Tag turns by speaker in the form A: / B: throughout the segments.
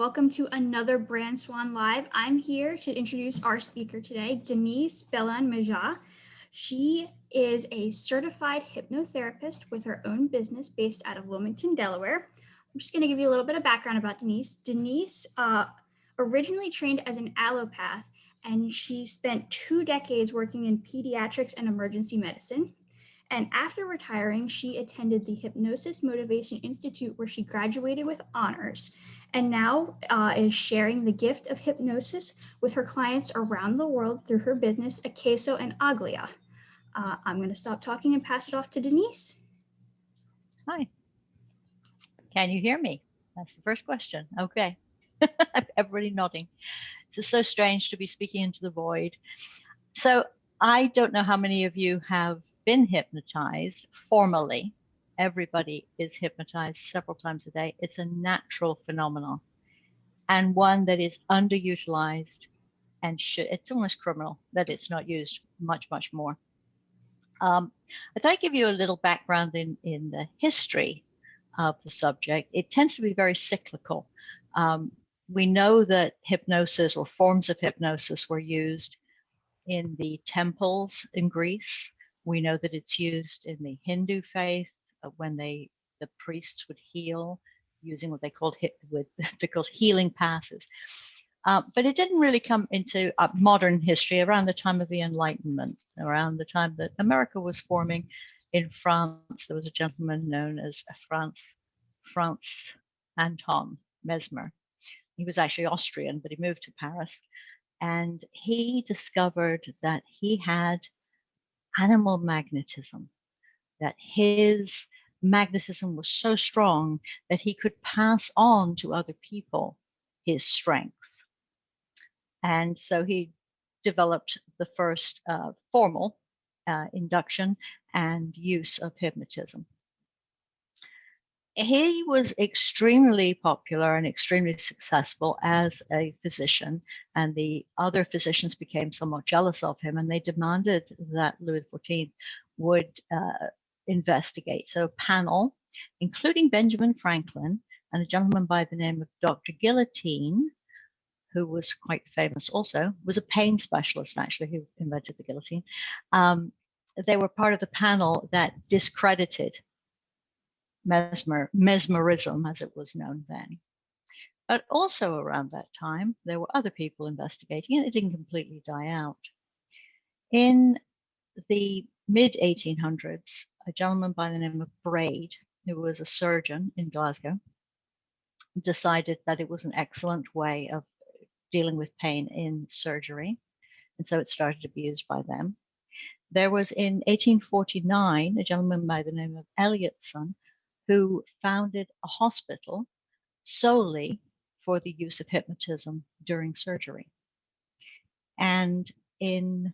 A: welcome to another Brand Swan Live. I'm here to introduce our speaker today, Denise Bellan-Majah. She is a certified hypnotherapist with her own business based out of Wilmington, Delaware. I'm just going to give you a little bit of background about Denise. Denise originally trained as an allopath, and she spent 2 decades working in pediatrics and emergency medicine. And after retiring, she attended the Hypnosis Motivation Institute, where she graduated with honors, and now is sharing the gift of hypnosis with her clients around the world through her business, Akeso and Aglia. I'm going to stop talking and pass it off to Denise.
B: Hi. Can you hear me? That's the first question. Okay. Everybody nodding. It's so strange to be speaking into the void. So I don't know how many of you have been hypnotized formally. Everybody is hypnotized several times a day. It's a natural phenomenon and one that is underutilized and it's almost criminal that it's not used much more. I thought I'd give you a little background in the history of the subject. It tends to be very cyclical. We know that hypnosis or forms of hypnosis were used in the temples in Greece. We know that it's used in the Hindu faith when the priests would heal using what they called healing passes. But it didn't really come into modern history around the time of the Enlightenment, around the time that America was forming. In France, there was a gentleman known as Franz Anton Mesmer. He was actually Austrian, but he moved to Paris. And he discovered that he had animal magnetism, that his magnetism was so strong that he could pass on to other people his strength. And so he developed the first formal induction and use of hypnotism. He was extremely popular and extremely successful as a physician, and the other physicians became somewhat jealous of him, and they demanded that Louis XIV would investigate. So a panel, including Benjamin Franklin and a gentleman by the name of Dr. Guillotine, who was quite famous also, was a pain specialist, actually, who invented the guillotine. They were part of the panel that discredited mesmerism, as it was known then. But also around that time, there were other people investigating it. It didn't completely die out. In the mid-1800s, a gentleman by the name of Braid, who was a surgeon in Glasgow, decided that it was an excellent way of dealing with pain in surgery. And so it started to be used by them. There was in 1849, a gentleman by the name of Elliotson, who founded a hospital solely for the use of hypnotism during surgery. And in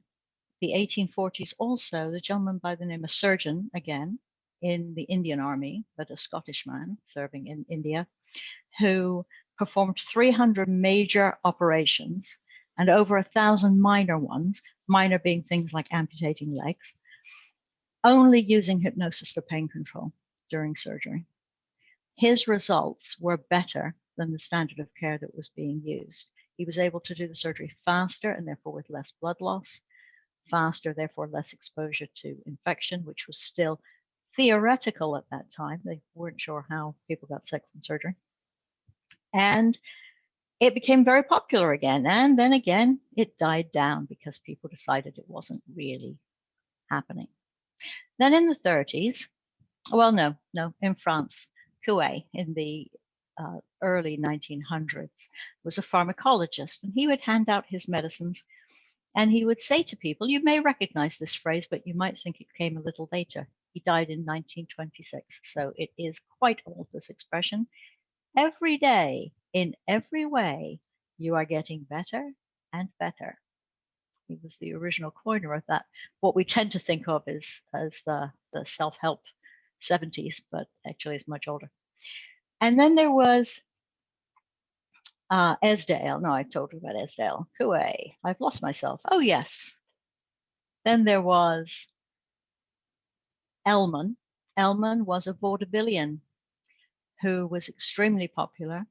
B: the 1840s also, the gentleman by the name of Surgeon, again, in the Indian Army, but a Scottish man serving in India, who performed 300 major operations and over 1,000 minor ones, minor being things like amputating legs, only using hypnosis for pain control during surgery. His results were better than the standard of care that was being used. He was able to do the surgery faster and therefore with less blood loss, faster, therefore less exposure to infection, which was still theoretical at that time. They weren't sure how people got sick from surgery. And it became very popular again. And then again, it died down because people decided it wasn't really happening. Then in the 30s, well, no, in France, Coué in the early 1900s was a pharmacologist, and he would hand out his medicines, and he would say to people, you may recognize this phrase, but you might think it came a little later. He died in 1926, so it is quite old, this expression. Every day, in every way, you are getting better and better. He was the original coiner of that, what we tend to think of as the self-help 70s, but actually is much older. And then there was Esdale. No, I told you about Esdale. Coué. I've lost myself. Oh, yes. Then there was Ellman. Ellman was a vaudevillian who was extremely popular,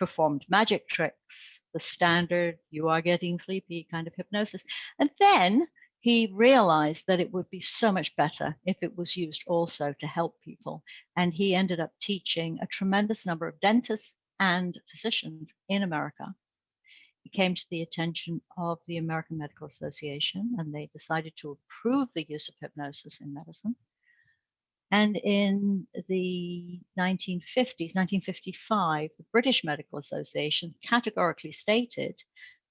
B: performed magic tricks, the standard, you are getting sleepy kind of hypnosis. And then he realized that it would be so much better if it was used also to help people. And he ended up teaching a tremendous number of dentists and physicians in America. He came to the attention of the American Medical Association, and they decided to approve the use of hypnosis in medicine. And in the 1950s, 1955, the British Medical Association categorically stated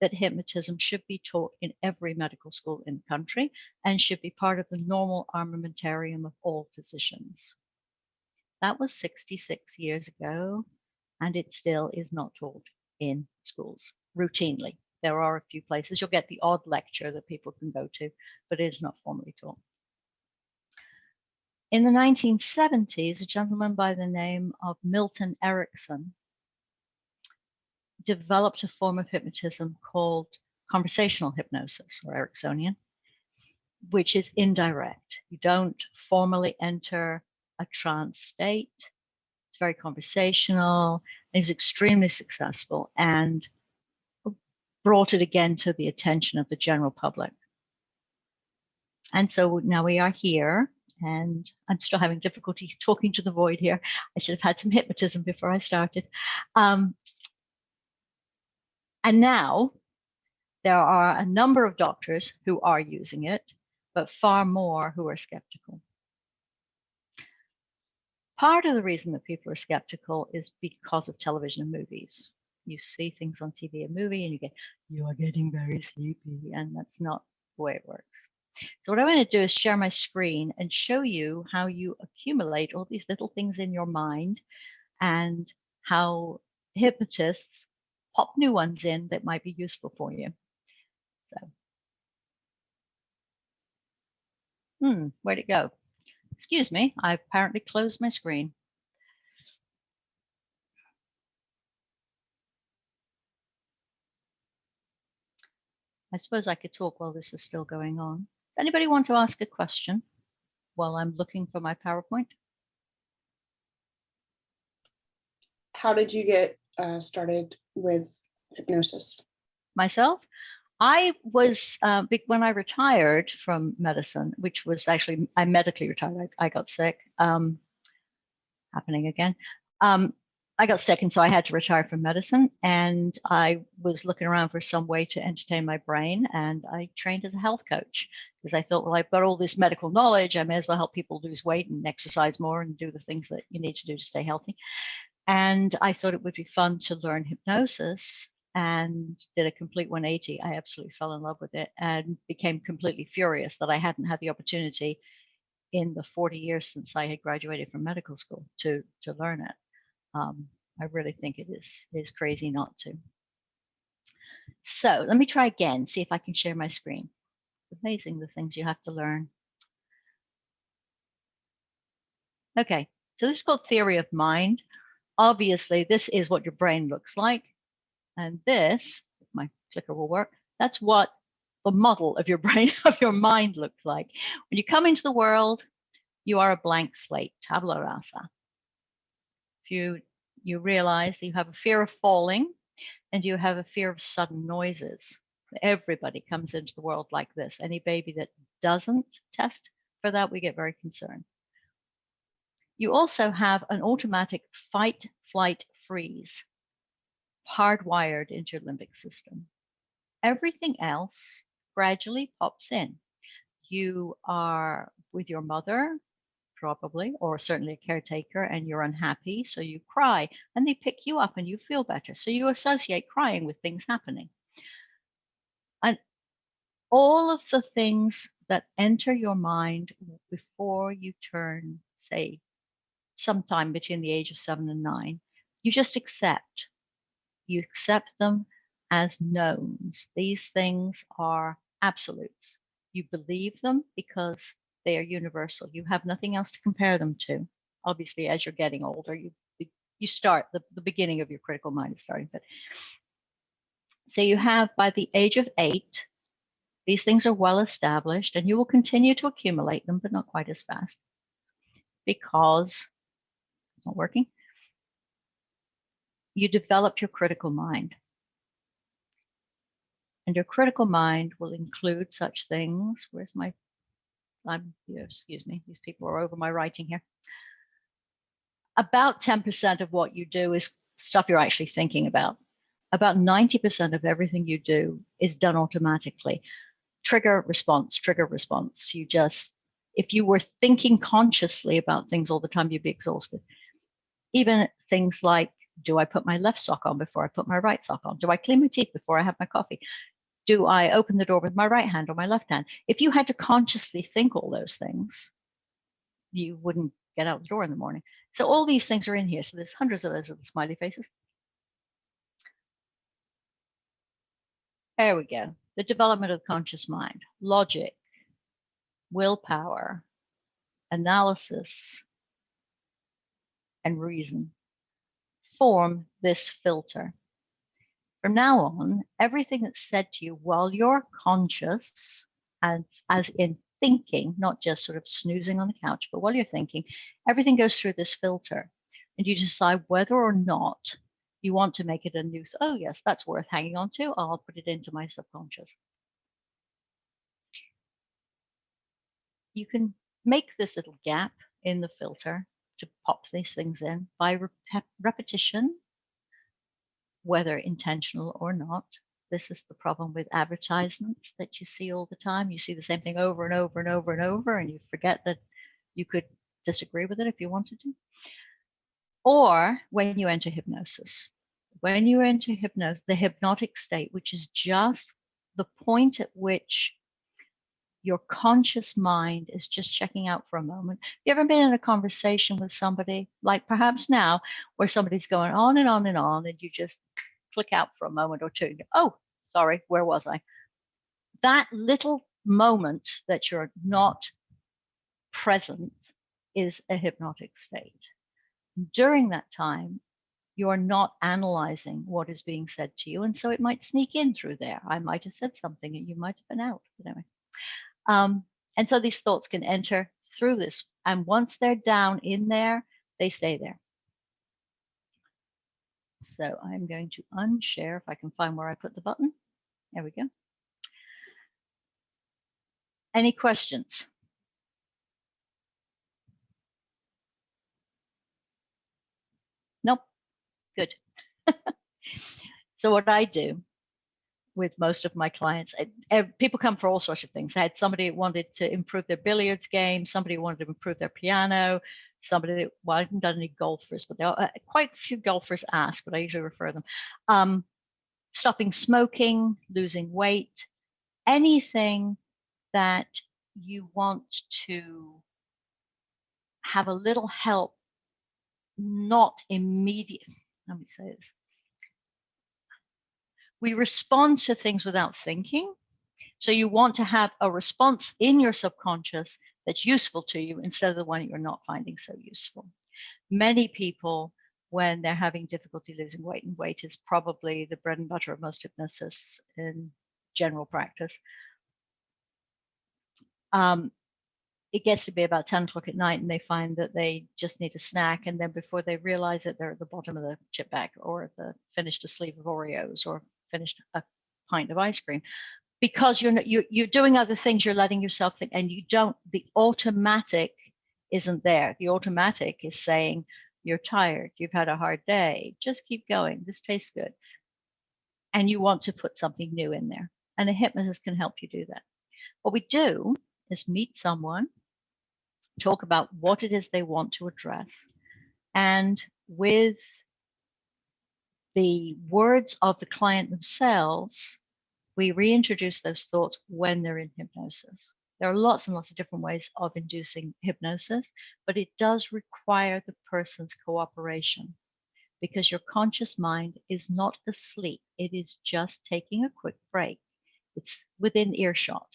B: that hypnotism should be taught in every medical school in the country and should be part of the normal armamentarium of all physicians. That was 66 years ago, and it still is not taught in schools routinely. There are a few places you'll get the odd lecture that people can go to, but it is not formally taught. In the 1970s, a gentleman by the name of Milton Erickson developed a form of hypnotism called conversational hypnosis, or Ericksonian, which is indirect. You don't formally enter a trance state. It's very conversational. It's extremely successful and brought it again to the attention of the general public. And so now we are here, and I'm still having difficulty talking to the void here. I should have had some hypnotism before I started. And now there are a number of doctors who are using it, but far more who are skeptical. Part of the reason that people are skeptical is because of television and movies. You see things on TV and movie and you are getting very sleepy, and that's not the way it works. So what I'm going to do is share my screen and show you how you accumulate all these little things in your mind and how hypnotists pop new ones in that might be useful for you. So, where'd it go? Excuse me, I've apparently closed my screen. I suppose I could talk while this is still going on. Anybody want to ask a question while I'm looking for my PowerPoint?
C: How did you get started with hypnosis?
B: Myself? I was, when I retired from medicine, which was actually, I medically retired, I got sick, happening again. I got sick, and so I had to retire from medicine, and I was looking around for some way to entertain my brain, and I trained as a health coach because I thought, well, I've got all this medical knowledge, I may as well help people lose weight and exercise more and do the things that you need to do to stay healthy. And I thought it would be fun to learn hypnosis, and did a complete 180. I absolutely fell in love with it and became completely furious that I hadn't had the opportunity in the 40 years since I had graduated from medical school to learn it. I really think it is crazy not to. So let me try again, see if I can share my screen. It's amazing the things you have to learn. Okay, so this is called theory of mind. Obviously, this is what your brain looks like. And this, if my clicker will work, that's what the model of your brain, of your mind looks like. When you come into the world, you are a blank slate, tabula rasa. If you realize that you have a fear of falling and you have a fear of sudden noises. Everybody comes into the world like this. Any baby that doesn't test for that, we get very concerned. You also have an automatic fight, flight, freeze hardwired into your limbic system. Everything else gradually pops in. You are with your mother, probably, or certainly a caretaker, and you're unhappy, so you cry, and they pick you up and you feel better. So you associate crying with things happening. And all of the things that enter your mind before you turn, say, sometime between the age of 7 and 9, you just accept. You accept them as knowns. These things are absolutes. You believe them because they are universal. You have nothing else to compare them to. Obviously, as you're getting older, you start, the beginning of your critical mind is starting. But so you have, by the age of 8, these things are well established, and you will continue to accumulate them, but not quite as fast because it's not working. you develop your critical mind. And your critical mind will include such things. Where's my, excuse me, these people are over my writing here. About 10% of what you do is stuff you're actually thinking about. About 90% of everything you do is done automatically. Trigger, response, trigger, response. You just, if you were thinking consciously about things all the time, you'd be exhausted. Even things like, do I put my left sock on before I put my right sock on? Do I clean my teeth before I have my coffee? Do I open the door with my right hand or my left hand? If you had to consciously think all those things, you wouldn't get out the door in the morning. So all these things are in here. So there's hundreds of those little smiley faces. There we go. The development of the conscious mind, logic, willpower, analysis, and reason form this filter. From now on, everything that's said to you while you're conscious, and as in thinking, not just sort of snoozing on the couch, but while you're thinking, everything goes through this filter. And you decide whether or not you want to make it a new, oh yes, that's worth hanging on to. I'll put it into my subconscious. You can make this little gap in the filter to pop these things in by repetition, whether intentional or not. This is the problem with advertisements that you see all the time. You see the same thing over and over and over and over, and you forget that you could disagree with it if you wanted to. Or when you enter hypnosis. When you enter hypnosis, the hypnotic state, which is just the point at which your conscious mind is just checking out for a moment. Have you ever been in a conversation with somebody, like perhaps now, where somebody's going on and on and on, and you just click out for a moment or two and go, oh, sorry, where was I? That little moment that you're not present is a hypnotic state. During that time, you're not analyzing what is being said to you, and so it might sneak in through there. I might have said something and you might have been out. But anyway. And so these thoughts can enter through this. And once they're down in there, they stay there. So I'm going to unshare if I can find where I put the button. There we go. Any questions? Nope. Good. So what I do with most of my clients, people come for all sorts of things. I had somebody who wanted to improve their billiards game, somebody who wanted to improve their piano, somebody, well, I haven't done any golfers, but quite a few golfers ask, but I usually refer them. Stopping smoking, losing weight, anything that you want to have a little help, not immediate. Let me say this. We respond to things without thinking. So you want to have a response in your subconscious that's useful to you instead of the one you're not finding so useful. Many people, when they're having difficulty losing weight, and weight is probably the bread and butter of most hypnosis in general practice, it gets to be about 10 o'clock at night and they find that they just need a snack, and then before they realize it, they're at the bottom of the chip bag, or finished a sleeve of Oreos, or finished a pint of ice cream, because you're doing other things, you're letting yourself think, and you don't, the automatic isn't there. The automatic is saying, you're tired, you've had a hard day, just keep going, this tastes good. And you want to put something new in there. And a hypnotist can help you do that. What we do is meet someone, talk about what it is they want to address, and with the words of the client themselves, we reintroduce those thoughts when they're in hypnosis. There are lots and lots of different ways of inducing hypnosis, but it does require the person's cooperation, because your conscious mind is not asleep. It is just taking a quick break. It's within earshot.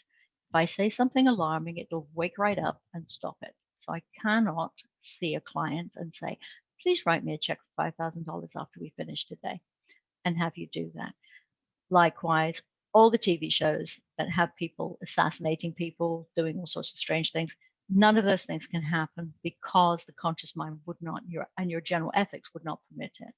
B: If I say something alarming, it'll wake right up and stop it. So I cannot see a client and say, please write me a check for $5,000 after we finish today, and have you do that. Likewise, all the TV shows that have people assassinating people, doing all sorts of strange things, none of those things can happen because the conscious mind would not, and your general ethics would not permit it.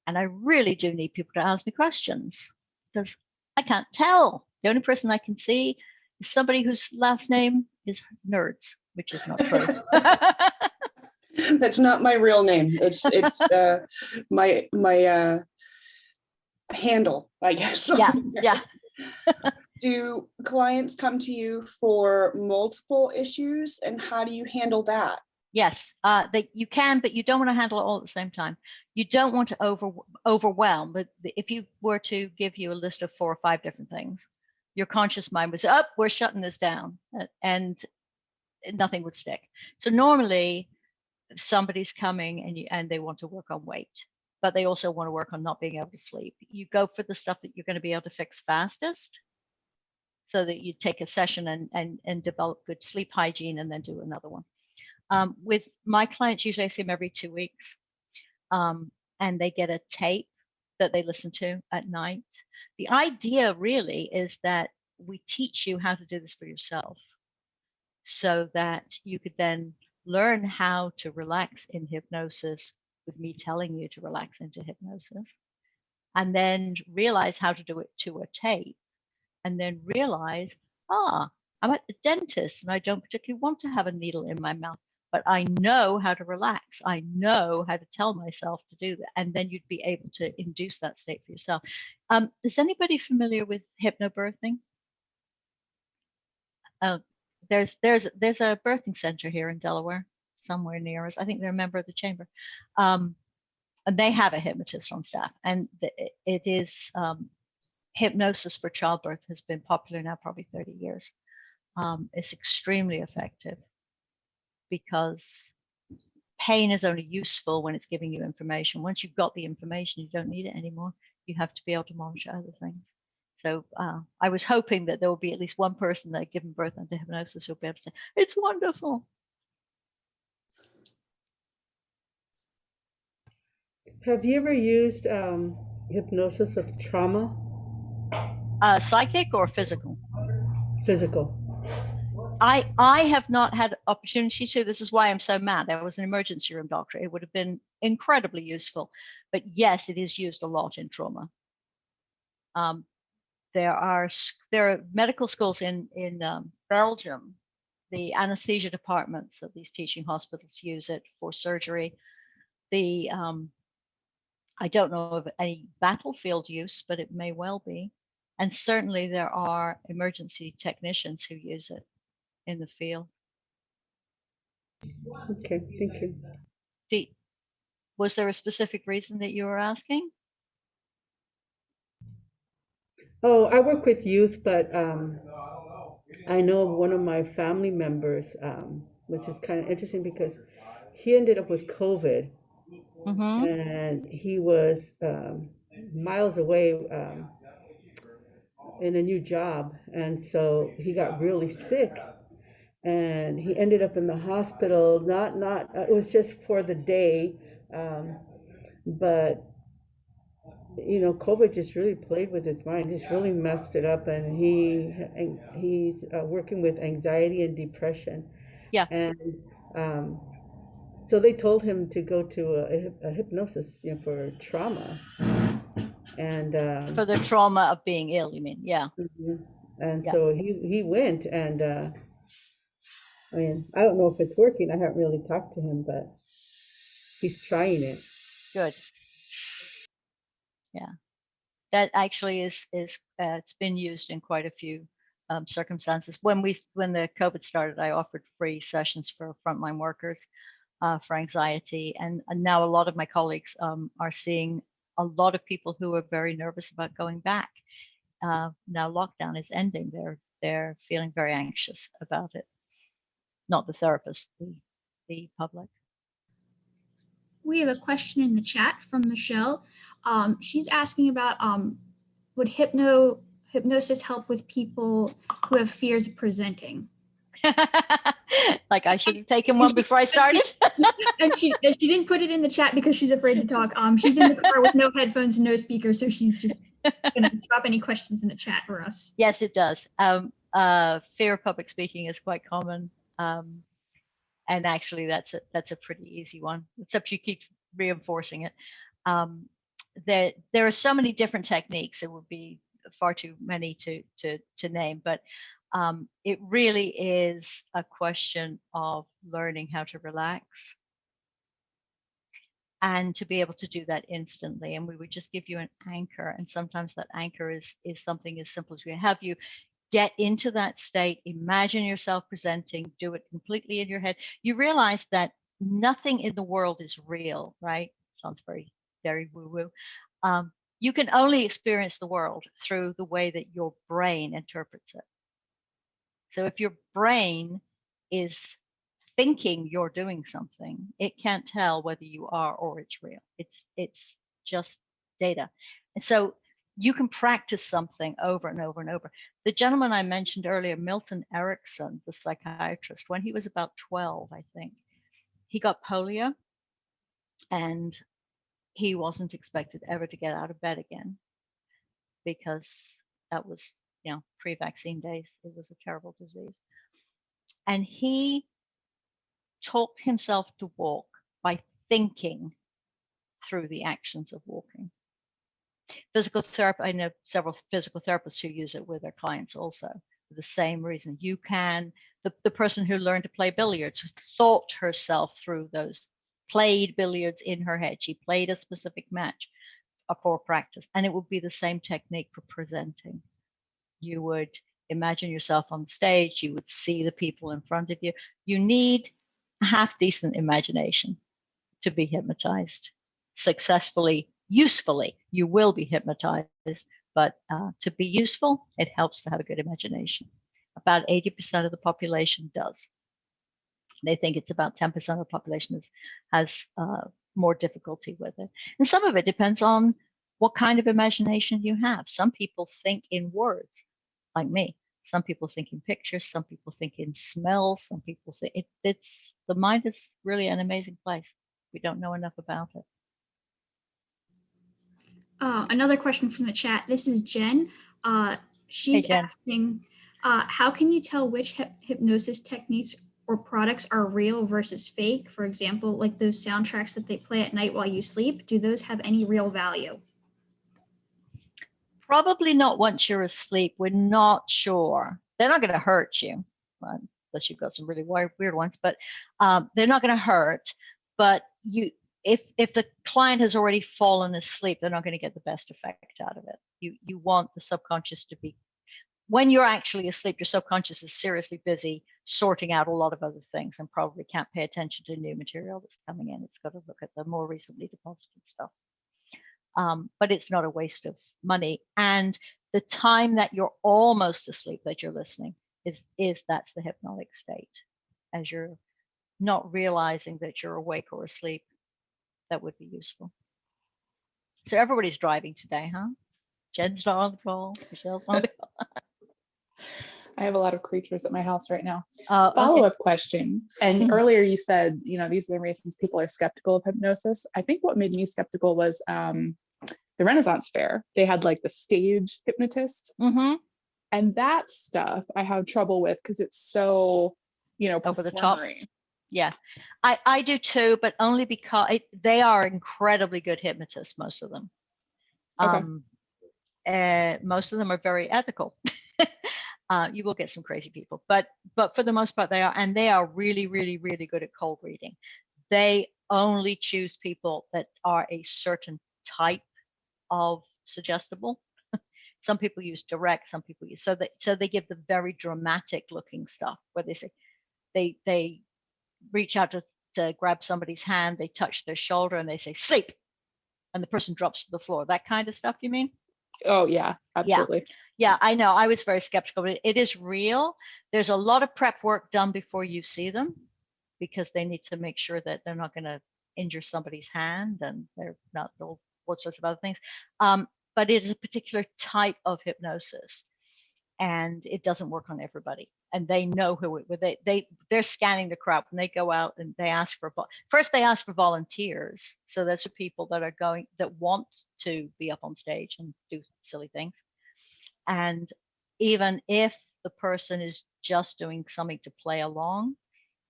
B: And I really do need people to ask me questions because I can't tell. The only person I can see is somebody whose last name is Nerds, which is not true.
C: That's not my real name. It's my handle, I guess.
B: Yeah.
C: Do clients come to you for multiple issues, and how do you handle that?
B: Yes, you can, but you don't want to handle it all at the same time. You don't want to overwhelm. But if you were to give you a list of 4 or 5 different things, your conscious mind would say, "Oh, we're shutting this down," and nothing would stick. So normally, if somebody's coming and they want to work on weight, but they also want to work on not being able to sleep, you go for the stuff that you're going to be able to fix fastest, so that you take a session and develop good sleep hygiene, and then do another one. With my clients, usually I see them every 2 weeks, and they get a tape that they listen to at night. The idea really is that we teach you how to do this for yourself, so that you could then learn how to relax in hypnosis with me telling you to relax into hypnosis, and then realize how to do it to a tape, and then realize, I'm at the dentist and I don't particularly want to have a needle in my mouth, but I know how to relax. I know how to tell myself to do that. And then you'd be able to induce that state for yourself. Is anybody familiar with hypnobirthing? There's a birthing center here in Delaware, somewhere near us. I think they're a member of the chamber. And they have a hypnotist on staff. And it is hypnosis for childbirth has been popular now probably 30 years. It's extremely effective because pain is only useful when it's giving you information. Once you've got the information, you don't need it anymore. You have to be able to monitor other things. So I was hoping that there will be at least one person that had given birth under hypnosis who'll be able to say, it's wonderful.
D: Have you ever used hypnosis with trauma?
B: Psychic or physical?
D: Physical.
B: I have not had opportunity to. This is why I'm so mad. I was an emergency room doctor. It would have been incredibly useful. But yes, it is used a lot in trauma. There are medical schools in Belgium. The anesthesia departments of these teaching hospitals use it for surgery. I don't know of any battlefield use, but it may well be. And certainly there are emergency technicians who use it in the field.
D: Okay, thank you.
B: Was there a specific reason that you were asking?
D: Oh, I work with youth, but I know one of my family members, which is kind of interesting because he ended up with COVID, and he was miles away in a new job, and so he got really sick, and he ended up in the hospital. Not it was just for the day, but you know, COVID just really played with his mind, just really messed it up, and he's working with anxiety and depression.
B: Yeah.
D: And so they told him to go to a hypnosis, you know, for trauma. And
B: for the trauma of being ill, you mean? Yeah.
D: And so he went, and I mean, I don't know if it's working. I haven't really talked to him, but he's trying it.
B: Good. Yeah, that actually is it's been used in quite a few circumstances. When the COVID started, I offered free sessions for frontline workers for anxiety, and now a lot of my colleagues are seeing a lot of people who are very nervous about going back. Now lockdown is ending, they're feeling very anxious about it. Not the therapist, the public.
A: We have a question in the chat from Michelle. She's asking about would hypnosis help with people who have fears of presenting?
B: Like I should have taken one before I started.
A: And she didn't put it in the chat because she's afraid to talk. She's in the car with no headphones and no speaker, so she's just gonna drop any questions in the chat for us.
B: Yes, it does. Fear of public speaking is quite common, and actually that's a pretty easy one, except you keep reinforcing it. there are so many different techniques. It would be far too many to name, but it really is a question of learning how to relax and to be able to do that instantly. And we would just give you an anchor, and sometimes that anchor is something as simple as we have you get into that state, imagine yourself presenting, do it completely in your head. You realize that nothing in the world is real, right? Sounds very, very woo-woo. You can only experience the world through the way that your brain interprets it. So if your brain is thinking you're doing something, it can't tell whether you are or it's real. It's just data. And so you can practice something over and over and over. The gentleman I mentioned earlier, Milton Erickson, the psychiatrist, when he was about 12, I think, he got polio, and he wasn't expected ever to get out of bed again, because that was, pre-vaccine days. It was a terrible disease. And he taught himself to walk by thinking through the actions of walking. Physical therapy, I know several physical therapists who use it with their clients also, for the same reason. You can, the person who learned to play billiards thought herself through those, played billiards in her head. She played a specific match for practice, and it would be the same technique for presenting. You would imagine yourself on the stage, you would see the people in front of you. You need a half decent imagination to be hypnotized successfully. Usefully, you will be hypnotized, but to be useful, it helps to have a good imagination. About 80% of the population does. They think it's about 10% of the population has more difficulty with it. And some of it depends on what kind of imagination you have. Some people think in words, like me. Some people think in pictures. Some people think in smells. Some people think it's the mind is really an amazing place. We don't know enough about it.
A: Another question from the chat. This is Jen. She's
B: Hey, Jen.
A: asking, how can you tell which hypnosis techniques or products are real versus fake? For example, like those soundtracks that they play at night while you sleep, do those have any real value?
B: Probably not once you're asleep. We're not sure. They're not going to hurt you, unless you've got some really weird ones, but they're not going to hurt. But if the client has already fallen asleep, they're not going to get the best effect out of it. You want the subconscious to be, when you're actually asleep, your subconscious is seriously busy sorting out a lot of other things and probably can't pay attention to new material that's coming in. It's got to look at the more recently deposited stuff. But it's not a waste of money. And the time that you're almost asleep that you're listening that's the hypnotic state. As you're not realizing that you're awake or asleep, that would be useful. So everybody's driving today, huh? Jen's not on the call. Michelle's on the call.
E: I have a lot of creatures at my house right now.
B: Okay.
E: Follow-up question. And earlier you said, these are the reasons people are skeptical of hypnosis. I think what made me skeptical was the Renaissance Fair. They had like the stage hypnotist.
B: Mm-hmm.
E: And that stuff I have trouble with because it's so,
B: over the top.
E: performery.
B: Yeah, I do too, but only because they are incredibly good hypnotists, most of them. Okay. Most of them are very ethical. You will get some crazy people, but for the most part, they are really, really, really good at cold reading. They only choose people that are a certain type of suggestible. Some people use direct, some people use, so they give the very dramatic looking stuff where they say, they reach out to grab somebody's hand, they touch their shoulder and they say, sleep. And the person drops to the floor. That kind of stuff, you mean?
E: Oh, yeah, absolutely.
B: Yeah, I know. I was very skeptical, but it is real. There's a lot of prep work done before you see them because they need to make sure that they're not going to injure somebody's hand and they're not all sorts of other things. But it is a particular type of hypnosis and it doesn't work on everybody. And they know who they're scanning the crowd when they go out and they ask for volunteers. So those are people that want to be up on stage and do silly things. And even if the person is just doing something to play along,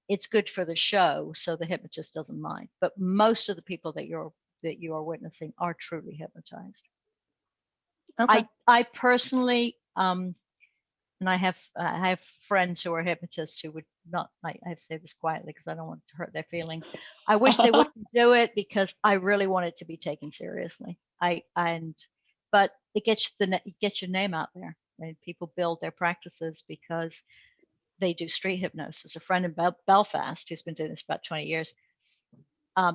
B: it's good for the show, so the hypnotist doesn't mind. But most of the people that you're that you are witnessing are truly hypnotized.
E: Okay.
B: I personally, and I have friends who are hypnotists who would not, like, I have to say this quietly because I don't want to hurt their feelings. I wish they wouldn't do it because I really want it to be taken seriously. But it gets your name out there, and people build their practices because they do street hypnosis. A friend in Belfast who's been doing this about 20 years,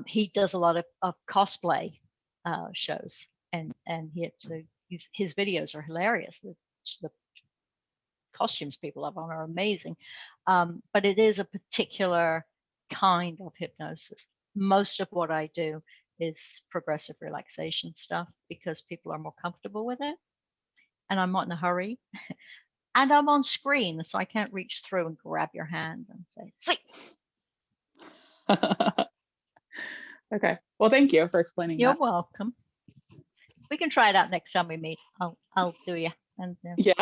B: he does a lot of cosplay shows, and his videos are hilarious. The costumes people have on are amazing, but it is a particular kind of hypnosis. Most of what I do is progressive relaxation stuff because people are more comfortable with it, and I'm not in a hurry. And I'm on screen, so I can't reach through and grab your hand and say, "See."
E: Okay. Well, thank you for explaining
B: You're
E: that.
B: welcome. We can try it out next time we meet. I'll do you. And
E: Yeah.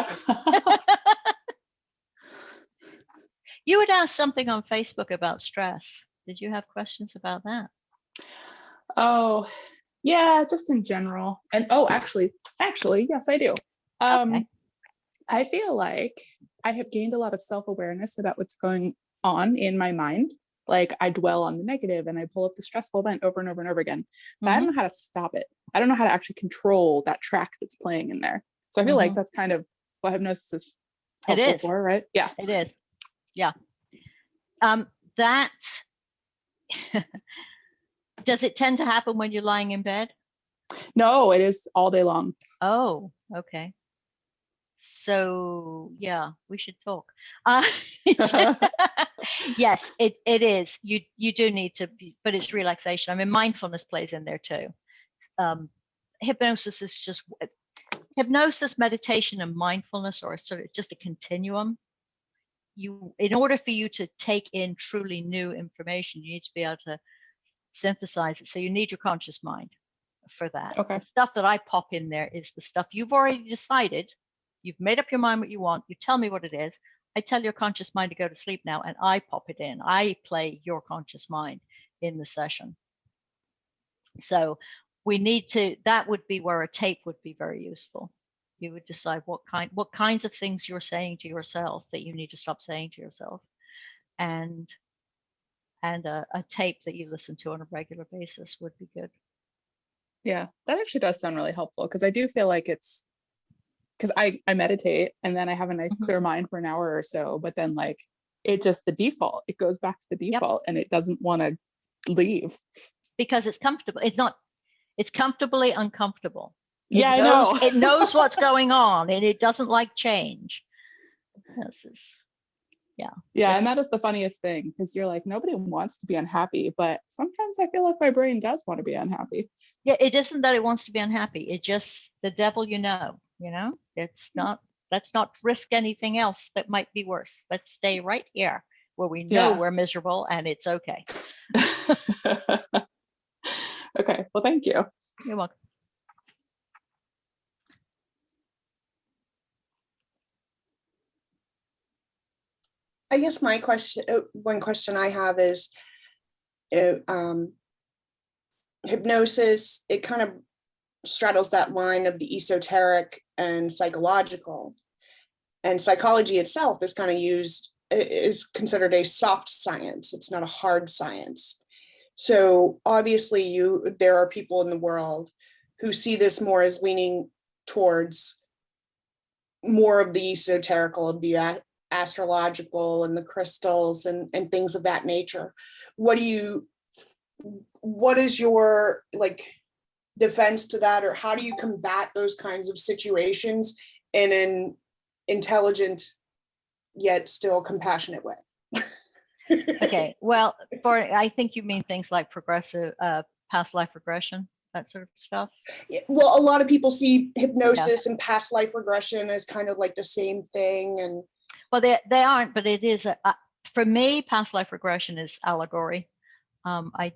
B: you had asked something on Facebook about stress. Did you have questions about that?
E: Oh, yeah, just in general. And actually, yes, I do.
B: Okay.
E: I feel like I have gained a lot of self-awareness about what's going on in my mind. Like I dwell on the negative and I pull up the stressful event over and over and over again. But I don't know how to stop it. I don't know how to actually control that track that's playing in there. So I feel like that's kind of what hypnosis is helpful for, right? Yeah.
B: It is. Yeah. That does it tend to happen when you're lying in bed?
E: No, it is all day long.
B: Oh, okay. So yeah, we should talk. Yes, it is. You do need to be, but it's relaxation. I mean, mindfulness plays in there too. Hypnosis is just hypnosis, meditation, and mindfulness are sort of just a continuum. In order for you to take in truly new information, you need to be able to synthesize it. So you need your conscious mind for that.
E: Okay.
B: The stuff that I pop in there is the stuff you've already decided. You've made up your mind what you want. You tell me what it is. I tell your conscious mind to go to sleep now, and I pop it in. I play your conscious mind in the session. So we need to, that would be where a tape would be very useful. You would decide what kinds of things you're saying to yourself that you need to stop saying to yourself, and a tape that you listen to on a regular basis would be good.
E: Yeah, that actually does sound really helpful because I do feel like it's because I meditate and then I have a nice clear mind for an hour or so, but then like it just the default, it goes back to the default and it doesn't want to leave.
B: Because it's comfortable. It's comfortably uncomfortable.
E: Yeah, I know.
B: It knows what's going on and it doesn't like change.
E: Yeah, and that is the funniest thing because you're like, nobody wants to be unhappy, but sometimes I feel like my brain does want to be unhappy.
B: Yeah, it isn't that it wants to be unhappy. It just the devil, it's not. Let's not risk anything else that might be worse. Let's stay right here where we know we're miserable and it's okay.
E: Okay, well, thank you.
B: You're welcome.
C: I guess my question, one question I have is, hypnosis, it kind of straddles that line of the esoteric and psychological. And psychology itself is considered a soft science. It's not a hard science. So obviously there are people in the world who see this more as leaning towards more of the esoterical, of the astrological and the crystals and things of that nature. What is your defense to that, or how do you combat those kinds of situations in an intelligent yet still compassionate way?
B: Okay, well, I think you mean things like progressive past life regression, that sort of stuff.
C: Well, a lot of people see hypnosis and past life regression as kind of like the same thing, and
B: well, they aren't, but it is for me, past life regression is allegory. I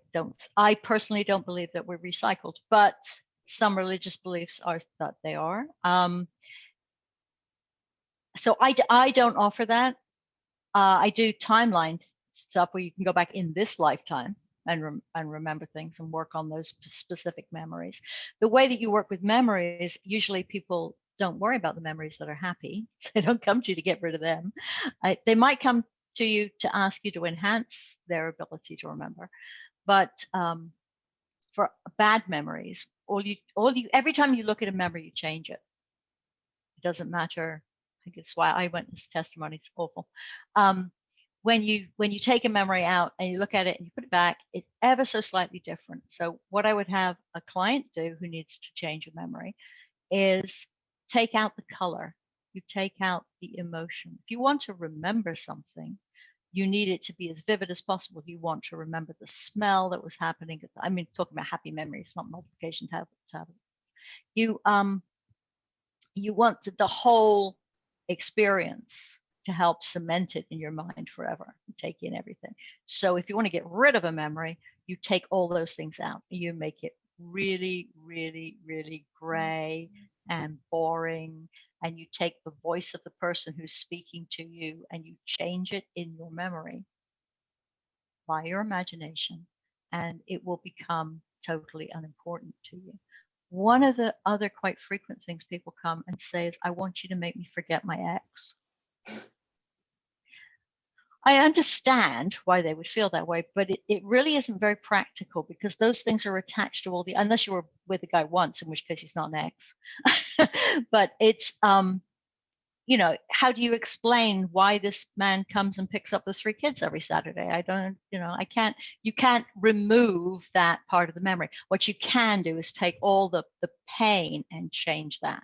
B: personally don't believe that we're recycled, but some religious beliefs are that they are. So I don't offer that. I do timeline stuff where you can go back in this lifetime and remember things and work on those specific memories. The way that you work with memories, usually people don't worry about the memories that are happy. They don't come to you to get rid of them. They might come to you to ask you to enhance their ability to remember. But for bad memories, every time you look at a memory, you change it. It doesn't matter. I think it's why I went this testimony. It's awful. When you take a memory out and you look at it and you put it back, it's ever so slightly different. So what I would have a client do who needs to change a memory is take out the color. You take out the emotion. If you want to remember something, you need it to be as vivid as possible. You want to remember the smell that was happening. I mean, talking about happy memories, not multiplication tablets. You want the whole experience to help cement it in your mind forever, take in everything. So if you want to get rid of a memory, you take all those things out. You make it really, really, really gray and boring. And you take the voice of the person who's speaking to you and you change it in your memory by your imagination, and it will become totally unimportant to you. One of the other quite frequent things people come and say is, I want you to make me forget my ex. I understand why they would feel that way, but it really isn't very practical, because those things are attached to all the, unless you were with a guy once, in which case he's not an ex. But it's, you know, how do you explain why this man comes and picks up the 3 kids every Saturday? I don't, you know, you can't remove that part of the memory. What you can do is take all the pain and change that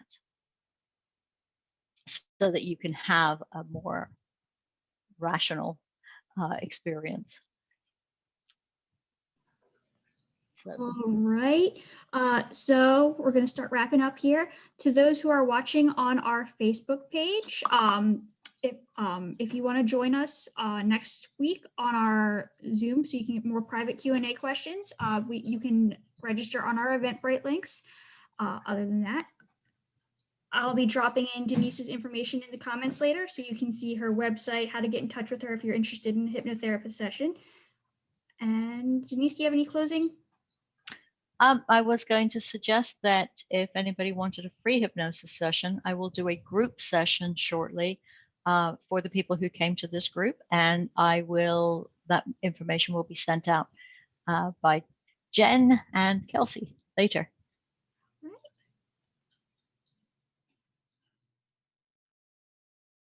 B: so that you can have a more rational experience. So.
A: All right. So we're going to start wrapping up here. To those who are watching on our Facebook page, if you want to join us next week on our Zoom, so you can get more private Q&A questions, you can register on our Eventbrite links. Other than that, I'll be dropping in Denise's information in the comments later, so you can see her website, how to get in touch with her if you're interested in a hypnotherapist session. And Denise, do you have any closing?
B: I was going to suggest that if anybody wanted a free hypnosis session, I will do a group session shortly for the people who came to this group, and that information will be sent out by Jen and Kelsey later.